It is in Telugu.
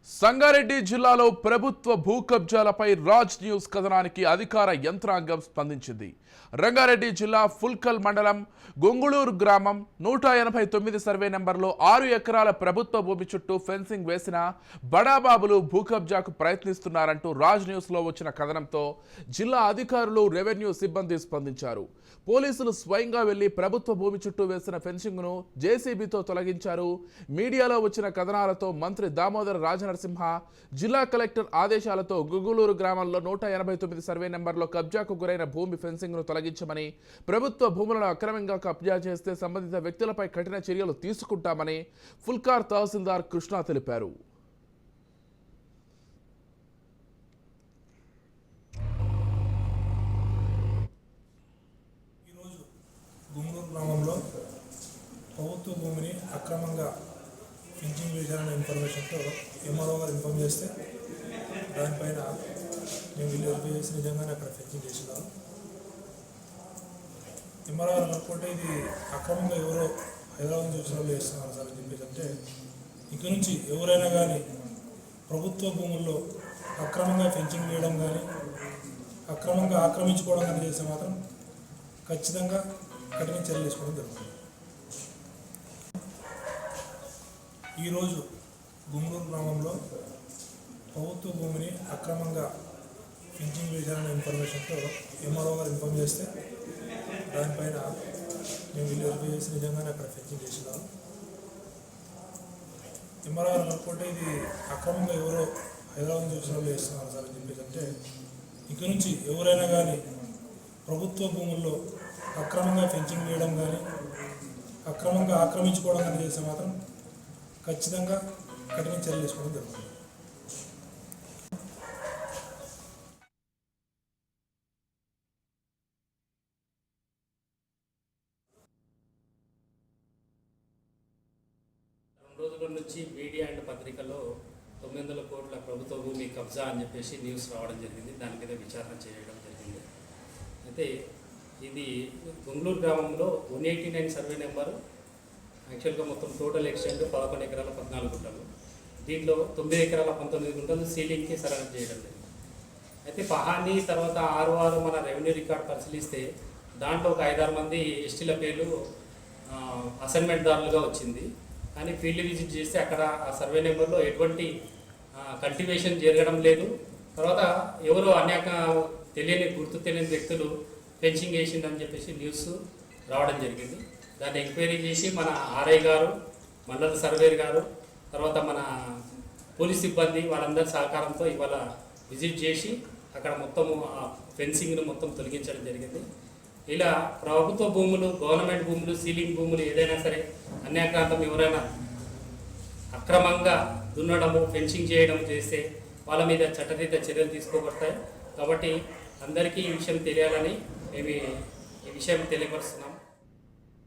సంగారెడ్డి జిల్లాలో ప్రభుత్వ భూ కబ్జాలపై రాజ్ న్యూస్ కథనానికి అధికార యంత్రాంగం స్పందించింది. రంగారెడ్డి జిల్లా ఫుల్కల్ మండలం గొంగుళూరు గ్రామం 189 సర్వే నెంబర్లో 6 ఎకరాల ప్రభుత్వ భూమి చుట్టూ ఫెన్సింగ్ వేసిన బడాబాబులు భూ కబ్జాకు ప్రయత్నిస్తున్నారంటూ రాజ్ న్యూస్లో వచ్చిన కథనంతో జిల్లా అధికారులు, రెవెన్యూ సిబ్బంది స్పందించారు. పోలీసులు స్వయంగా వెళ్లి ప్రభుత్వ భూమి చుట్టూ వేసిన ఫెన్సింగ్ను జేసీబీతో తొలగించారు. మీడియాలో వచ్చిన కథనాలతో మంత్రి దామోదర రాజనరసింహ జిల్లా కలెక్టర్ ఆదేశాలతో గుగులూరు గ్రామంలో 189 సర్వే నెంబర్లో కబ్జాకు గురైన భూమి ఫెన్సింగ్ను తొలగించమని, ప్రభుత్వ భూములను అక్రమంగా కబ్జా చేస్తే సంబంధిత వ్యక్తులపై కఠిన చర్యలు తీసుకుంటామని ఫుల్కార్ తహసీల్దార్ కృష్ణ తెలిపారు. గుంగూరు గ్రామంలో ప్రభుత్వ భూమిని అక్రమంగా ఫెన్సింగ్ వేశారనే ఇన్ఫర్మేషన్తో ఎంఆర్ఓ గారు ఇన్ఫార్మ్ చేస్తే దానిపైన మేము వీళ్ళు వెరిఫై చేసి నిజంగానే అక్కడ ఫెన్సింగ్ చేసినారు. ఎంఆర్ఓ గారు అనుకుంటే ఇది అక్రమంగా ఎవరో హైదరాబాద్ నుంచి వచ్చిన వాళ్ళు చేస్తున్నారు సార్ అని చెప్పేసి అంటే, ఇక్కడ నుంచి ఎవరైనా కానీ ప్రభుత్వ భూముల్లో అక్రమంగా ఫెన్సింగ్ వేయడం కానీ అక్రమంగా ఆక్రమించుకోవడం కానీ చేస్తే మాత్రం ఖచ్చితంగా కఠిన చర్యలు తీసుకోవడం జరుగుతుంది. ఈరోజు గుంగూరు గ్రామంలో ప్రభుత్వ భూమిని అక్రమంగా ఫెన్సింగ్ వేశారనే ఇన్ఫర్మేషన్తో ఎంఆర్ఓ గారు ఇన్ఫార్మ్ చేస్తే దానిపైన మేము వీళ్ళు వెరిఫై చేసి నిజంగానే అక్కడ ఫెన్సింగ్ చేసినారు. ఎంఆర్ఓ గారు అనుకుంటే ఇది అక్రమంగా ఎవరో హైదరాబాద్ నుంచి వచ్చిన వాళ్ళు చేస్తున్నారు సార్ అని చెప్పేసి అంటే, ఇక్కడ నుంచి ఎవరైనా కానీ ప్రభుత్వ భూముల్లో అక్రమంగా ఫెన్సింగ్ వేయడం కానీ అక్రమంగా ఆక్రమించుకోవడం కానీ చేస్తే మాత్రం ఖచ్చితంగా కఠిన చర్యలు తీసుకోవడం జరుగుతుంది. రోజుల నుంచి మీడియా అండ్ పత్రికల్లో 900 కోట్ల ప్రభుత్వ భూమి కబ్జా అని చెప్పేసి న్యూస్ రావడం జరిగింది. దాని మీద విచారణ చేయడం జరిగింది. అయితే ఇది గుంగూరు గ్రామంలో 189 సర్వే నెంబరు. యాక్చువల్గా మొత్తం టోటల్ ఎక్స్టెంట్ 11 ఎకరాల 14 గుంటలు. దీంట్లో 9 ఎకరాల 19 గుంటలు సీలింగ్కి సరెండర్ చేయడం జరిగింది. అయితే పహాని తర్వాత ఆరు మన రెవెన్యూ రికార్డ్ పరిశీలిస్తే దాంట్లో ఒక 5-6 మంది ఎస్టీల పేర్లు అసైన్మెంట్ దారులుగా వచ్చింది. కానీ ఫీల్డ్ విజిట్ చేస్తే అక్కడ ఆ సర్వే నెంబర్లో ఎటువంటి కల్టివేషన్ జరగడం లేదు. తర్వాత ఎవరో అనేక గుర్తు తెలియని వ్యక్తులు ఫెన్సింగ్ వేసిండని చెప్పేసి న్యూస్ రావడం జరిగింది. దాన్ని ఎంక్వైరీ చేసి మన ఆర్ఐ గారు, మండల సర్వేర్ గారు, తర్వాత మన పోలీస్ సిబ్బంది వాళ్ళందరి సహకారంతో ఇవాళ విజిట్ చేసి అక్కడ మొత్తము ఫెన్సింగ్ను మొత్తం తొలగించడం జరిగింది. ఇలా ప్రభుత్వ భూములు, గవర్నమెంట్ భూములు, సీలింగ్ భూములు ఏదైనా సరే అన్యాక్రాంతం ఎవరైనా అక్రమంగా దున్నడము, ఫెన్సింగ్ చేయడం చేస్తే వాళ్ళ మీద చట్టరీత్యా చర్యలు తీసుకోబడతాయి. కాబట్టి అందరికీ ఈ విషయం తెలియాలని మేము ఈ విషయం తెలియపరుస్తున్నాం.